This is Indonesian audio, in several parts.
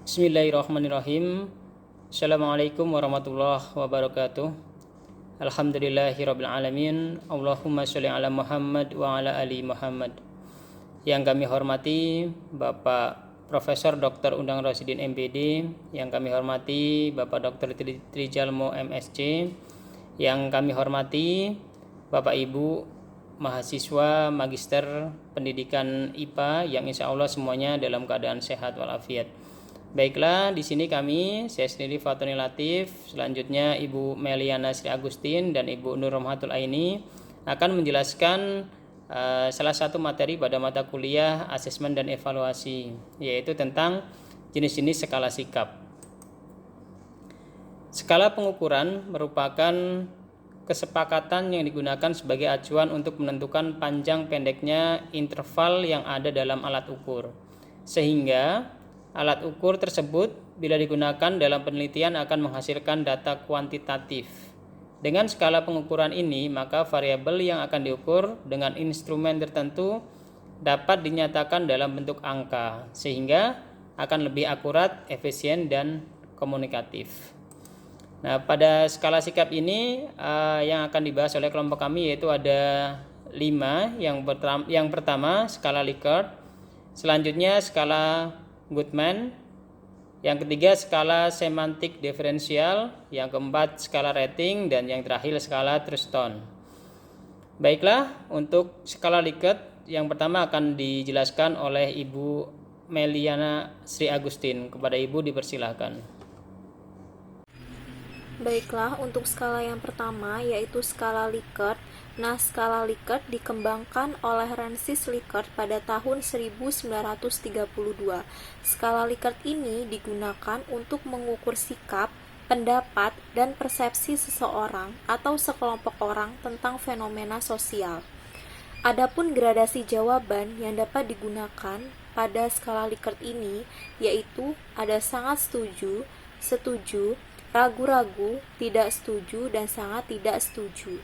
Bismillahirrahmanirrahim. Assalamualaikum warahmatullahi wabarakatuh. Alhamdulillahirabbil alamin. Allahumma sholli ala Muhammad wa ala ali Muhammad. Yang kami hormati Bapak Profesor Dr. Undang Rosidin MPD, yang kami hormati Bapak Dr. Trijalmo MSc, yang kami hormati Bapak Ibu mahasiswa Magister Pendidikan IPA yang insya Allah semuanya dalam keadaan sehat walafiat. Baiklah, di sini saya sendiri Fatoni Latif, selanjutnya Ibu Meliana Sri Agustin dan Ibu Nur Rahmatul Aini akan menjelaskan salah satu materi pada mata kuliah asesmen dan evaluasi, yaitu tentang jenis-jenis skala sikap. Skala pengukuran merupakan kesepakatan yang digunakan sebagai acuan untuk menentukan panjang pendeknya interval yang ada dalam alat ukur, sehingga alat ukur tersebut bila digunakan dalam penelitian akan menghasilkan data kuantitatif. Dengan skala pengukuran ini, maka variabel yang akan diukur dengan instrumen tertentu dapat dinyatakan dalam bentuk angka, sehingga akan lebih akurat, efisien, dan komunikatif. Nah, pada skala sikap ini yang akan dibahas oleh kelompok kami yaitu ada 5. Yang pertama skala Likert, selanjutnya skala Goodman, yang ketiga skala semantik diferensial, yang keempat skala rating, dan yang terakhir skala Thurston. Baiklah, untuk skala Likert yang pertama akan dijelaskan oleh Ibu Meliana Sri Agustin. Kepada Ibu dipersilahkan. Baiklah, untuk skala yang pertama yaitu skala Likert. Nah, skala Likert dikembangkan oleh Francis Likert pada tahun 1932. Skala Likert ini digunakan untuk mengukur sikap, pendapat, dan persepsi seseorang atau sekelompok orang tentang fenomena sosial. Adapun gradasi jawaban yang dapat digunakan pada skala Likert ini yaitu ada sangat setuju, setuju, ragu-ragu, tidak setuju, dan sangat tidak setuju.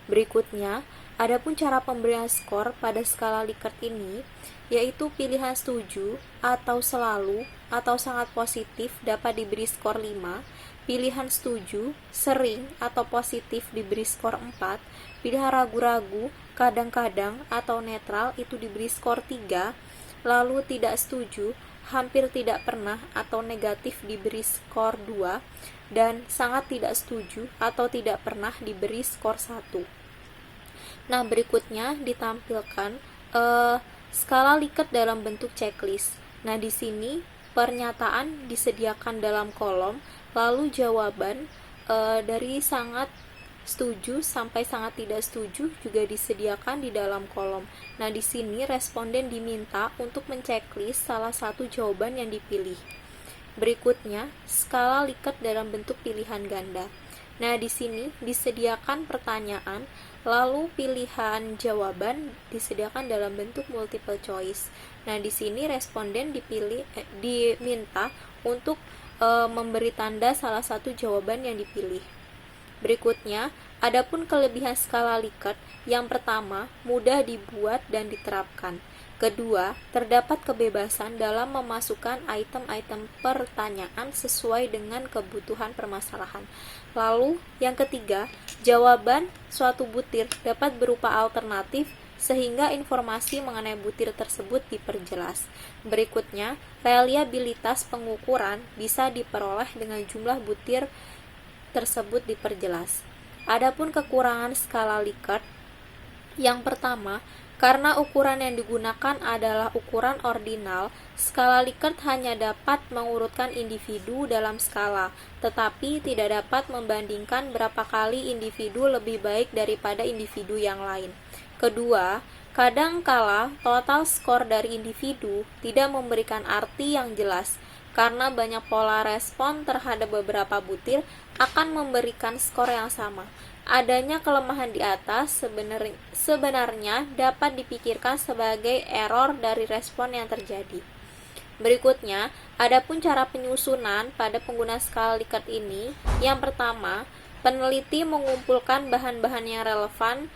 Berikutnya, adapun cara pemberian skor pada skala Likert ini, yaitu pilihan setuju atau selalu atau sangat positif dapat diberi skor 5, pilihan setuju, sering atau positif diberi skor 4, pilihan ragu-ragu, kadang-kadang atau netral itu diberi skor 3, lalu tidak setuju, hampir tidak pernah atau negatif diberi skor 2, dan sangat tidak setuju atau tidak pernah diberi skor 1. Nah, berikutnya ditampilkan skala Likert dalam bentuk checklist. Nah, di sini pernyataan disediakan dalam kolom, lalu jawaban dari sangat setuju sampai sangat tidak setuju juga disediakan di dalam kolom. Nah, di sini responden diminta untuk menceklis salah satu jawaban yang dipilih. Berikutnya, skala Likert dalam bentuk pilihan ganda. Nah, di sini disediakan pertanyaan, lalu pilihan jawaban disediakan dalam bentuk multiple choice. Nah, di sini responden diminta untuk memberi tanda salah satu jawaban yang dipilih. Berikutnya, adapun kelebihan skala Likert, yang pertama, mudah dibuat dan diterapkan. Kedua, terdapat kebebasan dalam memasukkan item-item pertanyaan sesuai dengan kebutuhan permasalahan. Lalu, yang ketiga, jawaban suatu butir dapat berupa alternatif sehingga informasi mengenai butir tersebut diperjelas. Berikutnya, reliabilitas pengukuran bisa diperoleh dengan jumlah butir tersebut diperjelas. Adapun kekurangan skala Likert, yang pertama, karena ukuran yang digunakan adalah ukuran ordinal, skala Likert hanya dapat mengurutkan individu dalam skala, tetapi tidak dapat membandingkan berapa kali individu lebih baik daripada individu yang lain. Kedua, kadangkala total skor dari individu tidak memberikan arti yang jelas, karena banyak pola respon terhadap beberapa butir akan memberikan skor yang sama. Adanya kelemahan di atas sebenarnya dapat dipikirkan sebagai error dari respon yang terjadi. Berikutnya, adapun cara penyusunan pada pengguna skala Likert ini, yang pertama, peneliti mengumpulkan bahan-bahan yang relevan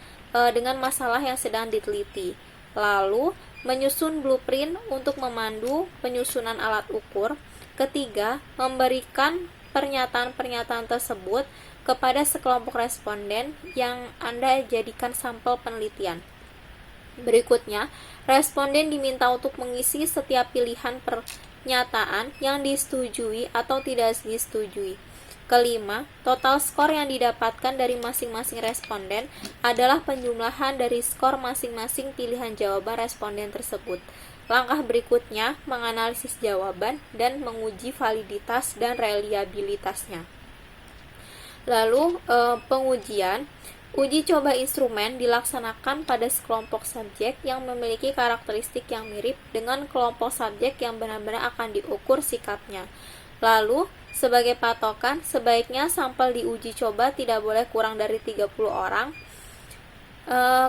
dengan masalah yang sedang diteliti. Lalu, menyusun blueprint untuk memandu penyusunan alat ukur. Ketiga, memberikan pernyataan-pernyataan tersebut kepada sekelompok responden yang Anda jadikan sampel penelitian. Berikutnya, responden diminta untuk mengisi setiap pilihan pernyataan yang disetujui atau tidak disetujui. Kelima, total skor yang didapatkan dari masing-masing responden adalah penjumlahan dari skor masing-masing pilihan jawaban responden tersebut. Langkah berikutnya, menganalisis jawaban dan menguji validitas dan reliabilitasnya. Lalu, pengujian. Uji coba instrumen dilaksanakan pada sekelompok subjek yang memiliki karakteristik yang mirip dengan kelompok subjek yang benar-benar akan diukur sikapnya. Lalu, sebagai patokan, sebaiknya sampel diuji coba tidak boleh kurang dari 30 orang.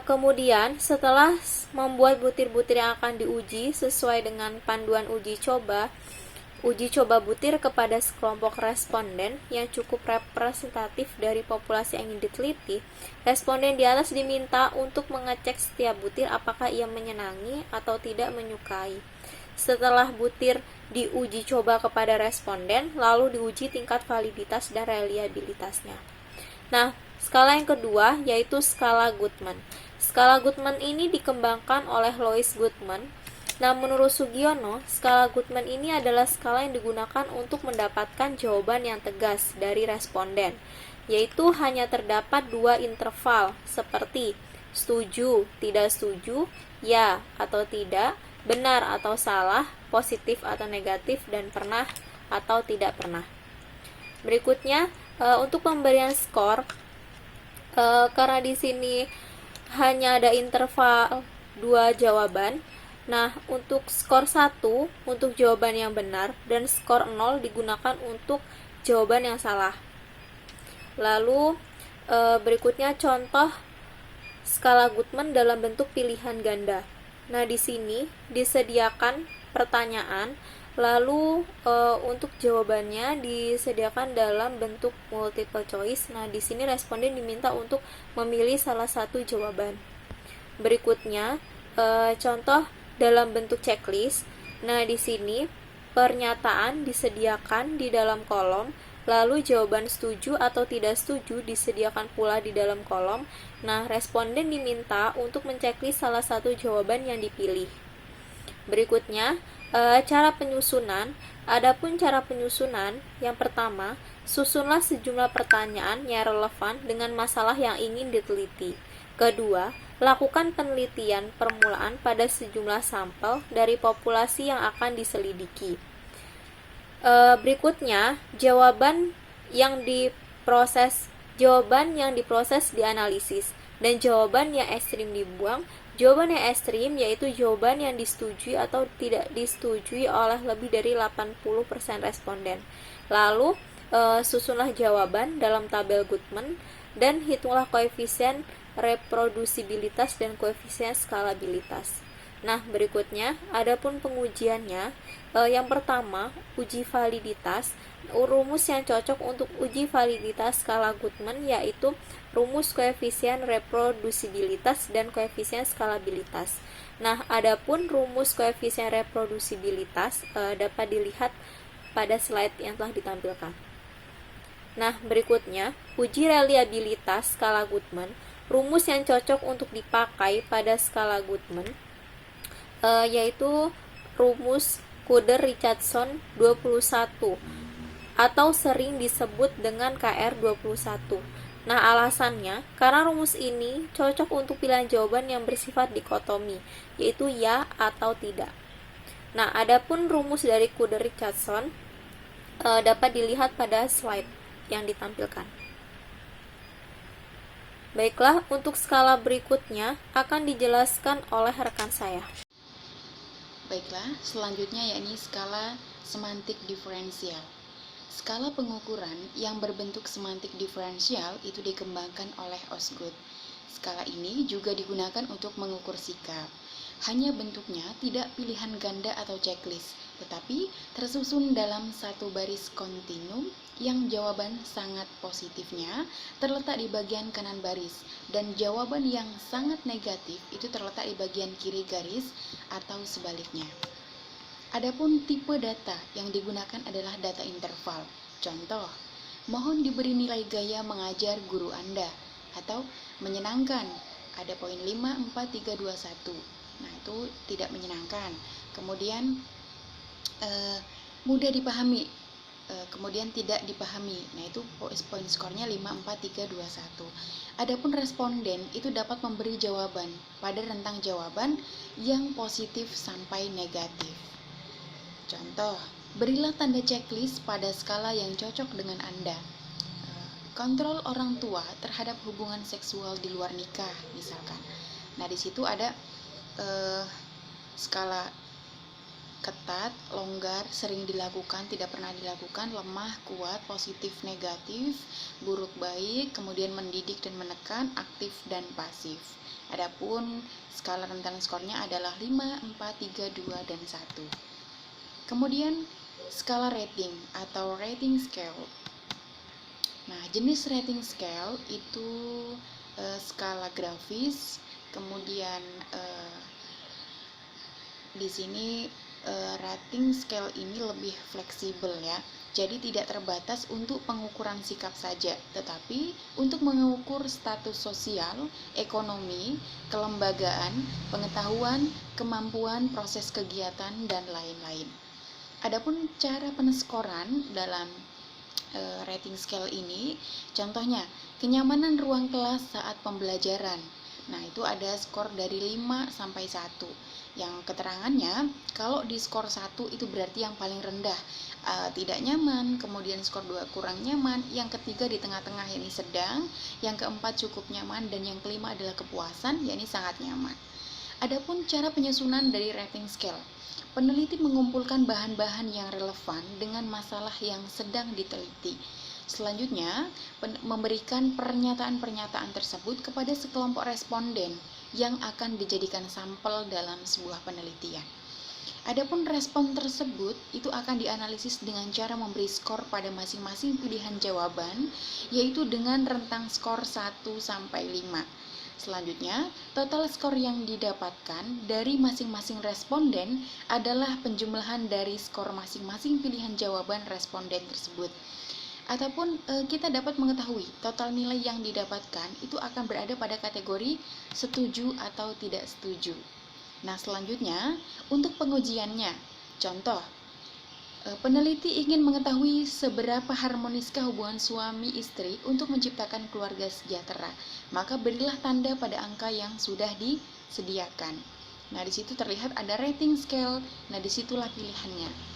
Kemudian, setelah membuat butir-butir yang akan diuji sesuai dengan panduan uji coba butir kepada sekelompok responden yang cukup representatif dari populasi yang ingin diteliti. Responden di atas diminta untuk mengecek setiap butir apakah ia menyenangi atau tidak menyukai. Setelah butir diuji coba kepada responden, lalu diuji tingkat validitas dan reliabilitasnya. Nah, skala yang kedua yaitu skala Goodman. Skala Goodman ini dikembangkan oleh Louis Goodman. Nah, menurut Sugiono, skala Goodman ini adalah skala yang digunakan untuk mendapatkan jawaban yang tegas dari responden, yaitu hanya terdapat dua interval seperti setuju, tidak setuju, ya atau tidak, benar atau salah, positif atau negatif, dan pernah atau tidak pernah. Berikutnya, untuk pemberian skor, karena di sini hanya ada interval dua jawaban. Nah, untuk skor 1 untuk jawaban yang benar dan skor 0 digunakan untuk jawaban yang salah. Lalu berikutnya contoh skala Goodman dalam bentuk pilihan ganda. Nah, di sini disediakan pertanyaan, lalu untuk jawabannya disediakan dalam bentuk multiple choice. Nah, di sini responden diminta untuk memilih salah satu jawaban. Berikutnya contoh dalam bentuk checklist. Nah, di sini pernyataan disediakan di dalam kolom, lalu jawaban setuju atau tidak setuju disediakan pula di dalam kolom. Nah, responden diminta untuk menceklis salah satu jawaban yang dipilih. Berikutnya, cara penyusunan. Adapun cara penyusunan, yang pertama, susunlah sejumlah pertanyaan yang relevan dengan masalah yang ingin diteliti. Kedua, lakukan penelitian permulaan pada sejumlah sampel dari populasi yang akan diselidiki. Berikutnya, jawaban yang diproses dianalisis, dan jawaban yang ekstrim dibuang. Jawaban yang ekstrim yaitu jawaban yang disetujui atau tidak disetujui oleh lebih dari 80% responden. Lalu, susunlah jawaban dalam tabel Goodman dan hitunglah koefisien reprodusibilitas dan koefisien skalabilitas. Nah, berikutnya, adapun pengujiannya, yang pertama, uji validitas. Rumus yang cocok untuk uji validitas skala Goodman yaitu rumus koefisien reprodusibilitas dan koefisien skalabilitas. Nah, adapun rumus koefisien reprodusibilitas dapat dilihat pada slide yang telah ditampilkan. Nah, berikutnya, uji reliabilitas skala Goodman. Rumus yang cocok untuk dipakai pada skala Goodman yaitu rumus Kuder-Richardson 21 atau sering disebut dengan KR21. Nah, alasannya karena rumus ini cocok untuk pilihan jawaban yang bersifat dikotomi, yaitu ya atau tidak. Nah, adapun rumus dari Kuder-Richardson dapat dilihat pada slide yang ditampilkan. Baiklah, untuk skala berikutnya akan dijelaskan oleh rekan saya. Baiklah, selanjutnya yakni skala semantik diferensial. Skala pengukuran yang berbentuk semantik diferensial itu dikembangkan oleh Osgood. Skala ini juga digunakan untuk mengukur sikap. Hanya bentuknya tidak pilihan ganda atau checklist, tetapi tersusun dalam satu baris kontinum yang jawaban sangat positifnya terletak di bagian kanan baris dan jawaban yang sangat negatif itu terletak di bagian kiri garis atau sebaliknya. Adapun tipe data yang digunakan adalah data interval. Contoh, mohon diberi nilai gaya mengajar guru Anda atau menyenangkan. Ada poin 5, 4, 3, 2, 1. Nah, itu tidak menyenangkan. Kemudian mudah dipahami, kemudian tidak dipahami. Nah, itu poin skornya 5, 4, 3, 2, 1. Adapun responden itu dapat memberi jawaban pada rentang jawaban yang positif sampai negatif. Contoh, berilah tanda checklist pada skala yang cocok dengan Anda. Kontrol orang tua terhadap hubungan seksual di luar nikah, misalkan. Nah, di situ ada skala ketat, longgar, sering dilakukan, tidak pernah dilakukan, lemah, kuat, positif, negatif, buruk, baik, kemudian mendidik dan menekan, aktif dan pasif. Adapun skala rentang skornya adalah 5, 4, 3, 2, dan 1. Kemudian skala rating atau rating scale. Nah, jenis rating scale itu skala grafis, kemudian di sini rating scale ini lebih fleksibel ya. Jadi tidak terbatas untuk pengukuran sikap saja, tetapi untuk mengukur status sosial, ekonomi, kelembagaan, pengetahuan, kemampuan, proses kegiatan, dan lain-lain. Adapun cara penskoran dalam rating scale ini, contohnya kenyamanan ruang kelas saat pembelajaran. Nah, itu ada skor dari 5 sampai 1. Yang keterangannya, kalau di skor 1 itu berarti yang paling rendah, tidak nyaman, kemudian skor 2 kurang nyaman, yang ketiga di tengah-tengah yakni sedang, yang keempat cukup nyaman, dan yang kelima adalah kepuasan yakni sangat nyaman. Adapun cara penyusunan dari rating scale, peneliti mengumpulkan bahan-bahan yang relevan dengan masalah yang sedang diteliti. Selanjutnya, memberikan pernyataan-pernyataan tersebut kepada sekelompok responden yang akan dijadikan sampel dalam sebuah penelitian. Adapun respon tersebut itu akan dianalisis dengan cara memberi skor pada masing-masing pilihan jawaban, yaitu dengan rentang skor 1 sampai 5. Selanjutnya, total skor yang didapatkan dari masing-masing responden adalah penjumlahan dari skor masing-masing pilihan jawaban responden tersebut. Ataupun kita dapat mengetahui total nilai yang didapatkan itu akan berada pada kategori setuju atau tidak setuju. Nah, selanjutnya untuk pengujiannya, contoh, peneliti ingin mengetahui seberapa harmoniskah hubungan suami istri untuk menciptakan keluarga sejahtera, maka berilah tanda pada angka yang sudah disediakan. Nah, di situ terlihat ada rating scale. Nah, disitulah pilihannya.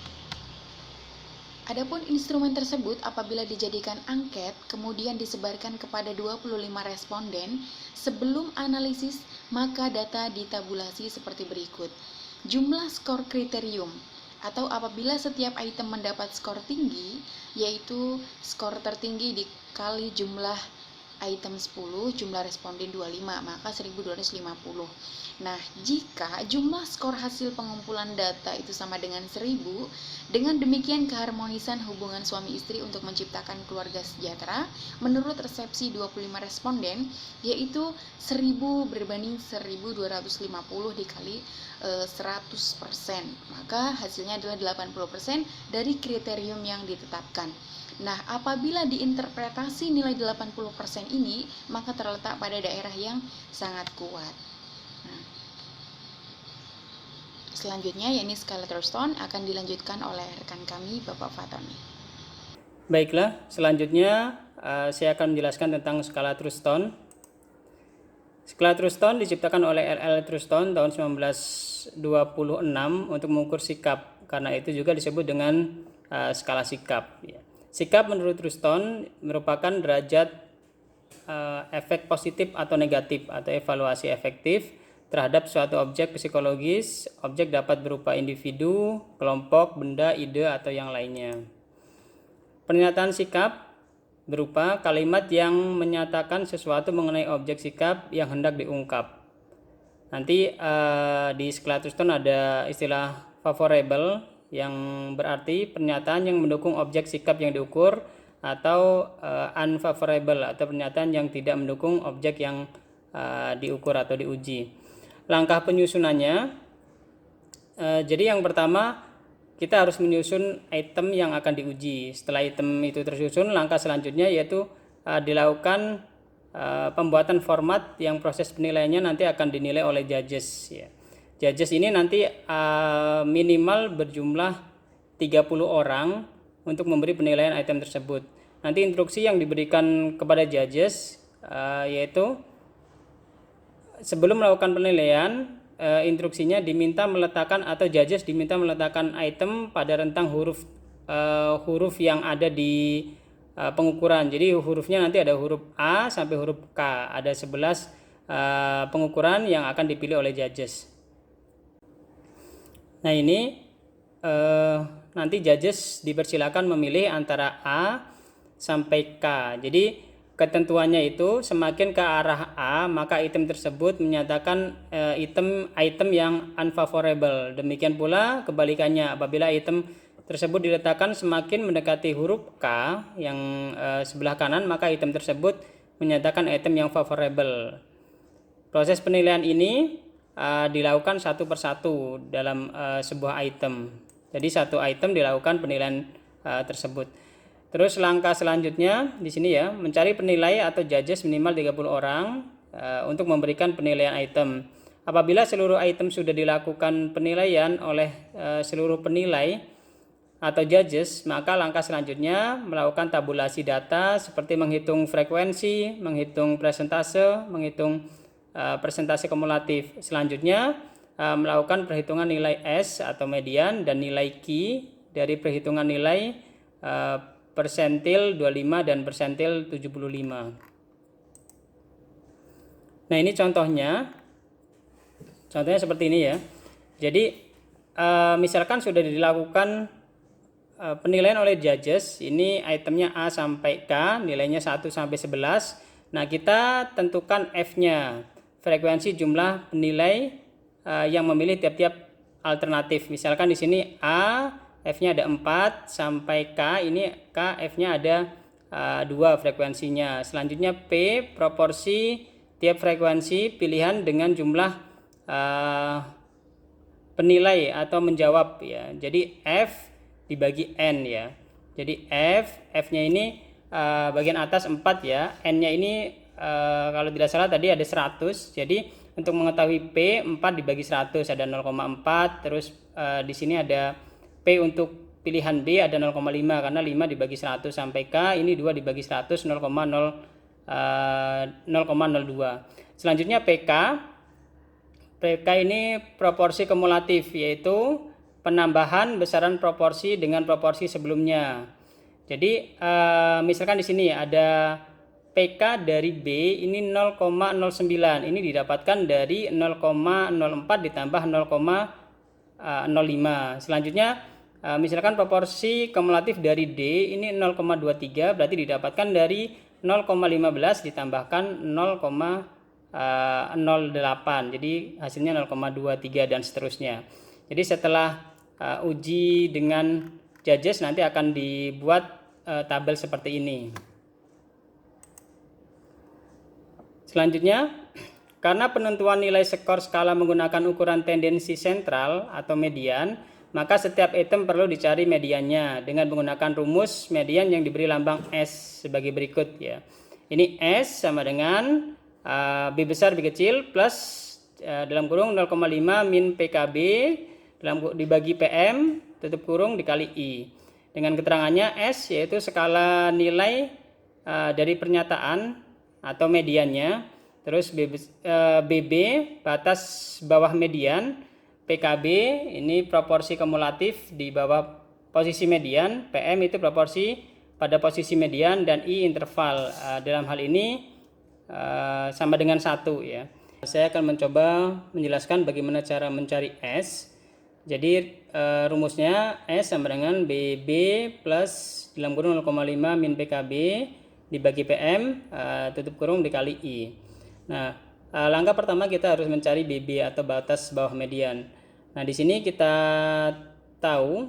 Adapun instrumen tersebut apabila dijadikan angket kemudian disebarkan kepada 25 responden sebelum analisis, maka data ditabulasi seperti berikut. Jumlah skor kriterium atau apabila setiap item mendapat skor tinggi, yaitu skor tertinggi dikali jumlah item 10, jumlah responden 25, maka 1250. Nah, jika jumlah skor hasil pengumpulan data itu sama dengan 1000, dengan demikian keharmonisan hubungan suami istri untuk menciptakan keluarga sejahtera menurut resepsi 25 responden yaitu 1000 berbanding 1250 dikali 100%, maka hasilnya adalah 80% dari kriterium yang ditetapkan. Nah, apabila diinterpretasi nilai 80% ini, maka terletak pada daerah yang sangat kuat. Nah, selanjutnya, yakni skala Thurston akan dilanjutkan oleh rekan kami, Bapak Fatoni. Baiklah, selanjutnya saya akan menjelaskan tentang skala Thurston. Skala Thurston diciptakan oleh L.L. Thurston tahun 1926 untuk mengukur sikap, karena itu juga disebut dengan skala sikap. Sikap menurut Thurston merupakan derajat efek positif atau negatif atau evaluasi efektif terhadap suatu objek psikologis. Objek dapat berupa individu, kelompok, benda, ide, atau yang lainnya. Pernyataan sikap berupa kalimat yang menyatakan sesuatu mengenai objek sikap yang hendak diungkap. Nanti di skala Thurston ada istilah favorable yang berarti pernyataan yang mendukung objek sikap yang diukur, atau unfavorable atau pernyataan yang tidak mendukung objek yang diukur atau diuji. Langkah penyusunannya, jadi yang pertama kita harus menyusun item yang akan diuji. Setelah item itu tersusun, langkah selanjutnya yaitu dilakukan pembuatan format yang proses penilaiannya nanti akan dinilai oleh judges ya. Judges ini nanti minimal berjumlah 30 orang untuk memberi penilaian item tersebut. Nanti instruksi yang diberikan kepada judges yaitu sebelum melakukan penilaian, instruksinya diminta meletakkan atau judges diminta meletakkan item pada rentang huruf yang ada di pengukuran. Jadi hurufnya nanti ada huruf A sampai huruf K. Ada 11 pengukuran yang akan dipilih oleh judges. Nah ini nanti judges dipersilakan memilih antara A sampai K. Jadi ketentuannya itu semakin ke arah A maka item tersebut menyatakan item yang unfavorable. Demikian pula kebalikannya, apabila item tersebut diletakkan semakin mendekati huruf K yang sebelah kanan maka item tersebut menyatakan item yang favorable. Proses penilaian ini dilakukan satu persatu dalam sebuah item. Jadi satu item dilakukan penilaian tersebut. Terus langkah selanjutnya di sini ya, mencari penilai atau judges minimal 30 orang untuk memberikan penilaian item. Apabila seluruh item sudah dilakukan penilaian oleh seluruh penilai atau judges, maka langkah selanjutnya melakukan tabulasi data seperti menghitung frekuensi, menghitung presentase, menghitung persentase kumulatif. Selanjutnya melakukan perhitungan nilai S atau median dan nilai Q dari perhitungan nilai persentil 25 dan persentil 75. Nah ini contohnya seperti ini ya. Jadi misalkan sudah dilakukan penilaian oleh judges, ini itemnya A sampai K, nilainya 1 sampai 11. Nah kita tentukan F-nya, frekuensi jumlah penilai yang memilih tiap-tiap alternatif. Misalkan di sini A F-nya ada 4 sampai K, ini K F-nya ada 2 frekuensinya. Selanjutnya P, proporsi tiap frekuensi pilihan dengan jumlah penilai atau menjawab ya. Jadi F dibagi N ya. Jadi F-nya ini bagian atas 4 ya. N-nya ini kalau tidak salah tadi ada 100. Jadi untuk mengetahui P, 4 dibagi 100 ada 0,4. Terus di sini ada P untuk pilihan B ada 0,5 karena 5 dibagi 100 sampai K ini 2 dibagi 100 0,02. Selanjutnya PK ini proporsi kumulatif, yaitu penambahan besaran proporsi dengan proporsi sebelumnya. Jadi misalkan di sini ada PK dari B ini 0,09, ini didapatkan dari 0,04 ditambah 0,05. Selanjutnya misalkan proporsi kumulatif dari D ini 0,23 berarti didapatkan dari 0,15 ditambahkan 0,08. Jadi hasilnya 0,23 dan seterusnya. Jadi setelah uji dengan judges nanti akan dibuat tabel seperti ini. Selanjutnya, karena penentuan nilai skor skala menggunakan ukuran tendensi sentral atau median, maka setiap item perlu dicari mediannya dengan menggunakan rumus median yang diberi lambang S sebagai berikut ya. Ini S sama dengan B besar B kecil plus dalam kurung 0,5 min PKB dibagi PM tutup kurung dikali I. Dengan keterangannya S yaitu skala nilai dari pernyataan atau mediannya, terus BB batas bawah median, PKB ini proporsi kumulatif di bawah posisi median, PM itu proporsi pada posisi median, dan I interval. Dalam hal ini sama dengan 1 ya. Saya akan mencoba menjelaskan bagaimana cara mencari S. Jadi rumusnya S sama dengan BB plus dalam kurung 0,5 min PKB dibagi PM tutup kurung dikali I. Nah, langkah pertama kita harus mencari BB atau batas bawah median. Nah, di sini kita tahu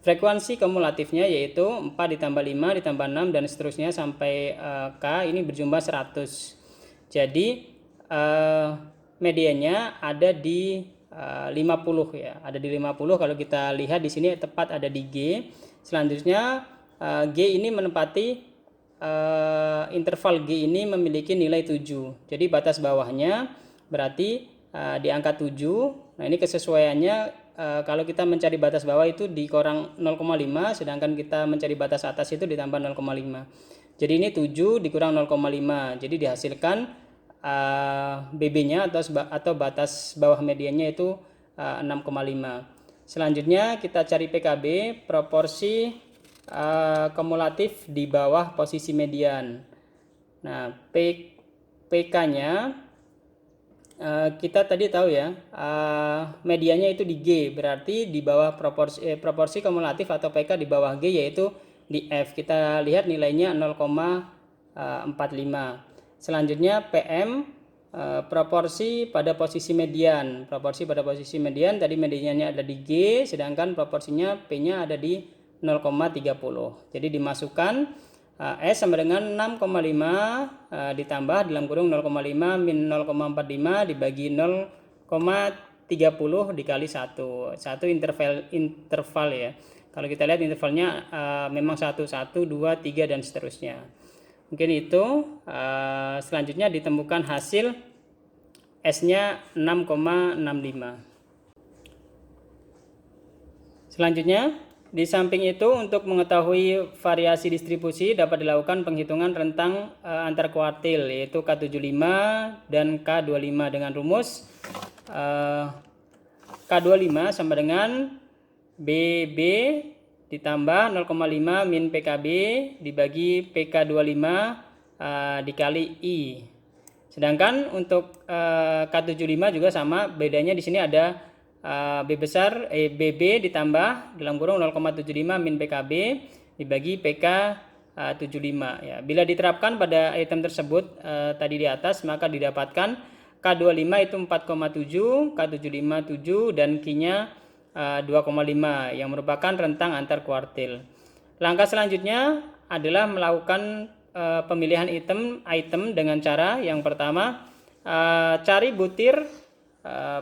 frekuensi kumulatifnya yaitu 4 ditambah 5 ditambah 6 dan seterusnya sampai K ini berjumlah 100. Jadi medianya ada di 50 ya. Ada di 50 kalau kita lihat di sini tepat ada di G. Selanjutnya G ini menempati interval G ini memiliki nilai 7. Jadi batas bawahnya berarti di angka 7. Nah, ini kesesuaiannya kalau kita mencari batas bawah itu dikurang 0,5, sedangkan kita mencari batas atas itu ditambah 0,5. Jadi ini 7 dikurang 0,5. Jadi dihasilkan BB-nya atau batas bawah mediannya itu 6,5. Selanjutnya kita cari PKB, proporsi kumulatif di bawah posisi median. Nah, PK-nya kita tadi tahu ya, medianya itu di G, berarti di bawah proporsi kumulatif atau PK di bawah G yaitu di F. Kita lihat nilainya 0,45. Selanjutnya PM, proporsi pada posisi median. Proporsi pada posisi median tadi mediannya ada di G, sedangkan proporsinya P-nya ada di 0,30. Jadi dimasukkan S sama dengan 6,5 ditambah dalam kurung 0,5 min 0,45 dibagi 0,30 dikali 1. 1 interval ya. Kalau kita lihat intervalnya memang 1, 1, 2, 3 dan seterusnya. Mungkin itu. Selanjutnya ditemukan hasil S-nya 6,65. Selanjutnya, di samping itu untuk mengetahui variasi distribusi dapat dilakukan penghitungan rentang antar kuartil yaitu K75 dan K25 dengan rumus K25 sama dengan BB ditambah 0,5 min PKB dibagi PK25 dikali I. Sedangkan untuk K75 juga sama, bedanya di sini ada B besar BB ditambah dalam kurung 0,75 min PKB dibagi PK 75 ya. Bila diterapkan pada item tersebut tadi di atas, maka didapatkan K25 itu 4,7, K75 7 dan Q-nya 2,5 yang merupakan rentang antar kuartil. Langkah selanjutnya adalah melakukan pemilihan item dengan cara yang pertama cari butir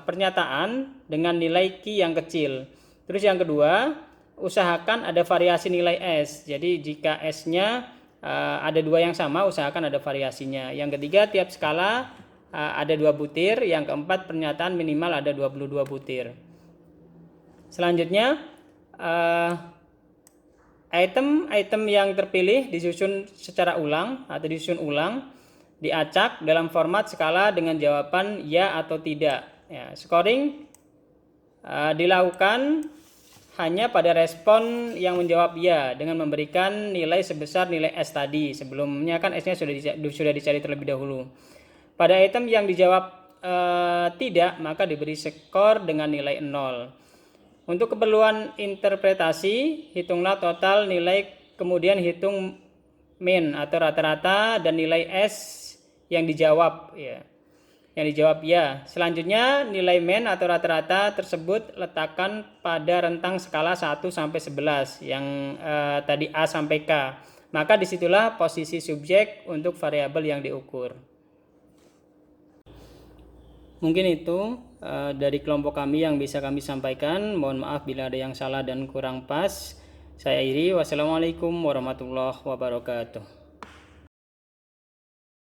pernyataan dengan nilai Q yang kecil. Terus yang kedua, usahakan ada variasi nilai S. Jadi jika S-nya ada dua yang sama, usahakan ada variasinya. Yang ketiga, tiap skala ada 2 butir. Yang keempat, pernyataan minimal ada 22 butir. Selanjutnya, item yang terpilih disusun secara ulang atau disusun ulang, diacak dalam format skala dengan jawaban ya atau tidak. Ya, scoring dilakukan hanya pada respon yang menjawab ya dengan memberikan nilai sebesar nilai S tadi. Sebelumnya kan S-nya sudah dicari terlebih dahulu. Pada item yang dijawab tidak, maka diberi skor dengan nilai 0. Untuk keperluan interpretasi, hitunglah total nilai, kemudian hitung mean atau rata-rata dan nilai S yang dijawab ya. Yang dijawab ya. Selanjutnya nilai mean atau rata-rata tersebut letakkan pada rentang skala 1 sampai 11 yang tadi A sampai K. Maka disitulah posisi subjek untuk variabel yang diukur. Mungkin itu dari kelompok kami yang bisa kami sampaikan. Mohon maaf bila ada yang salah dan kurang pas. Saya Iri. Wassalamualaikum warahmatullahi wabarakatuh.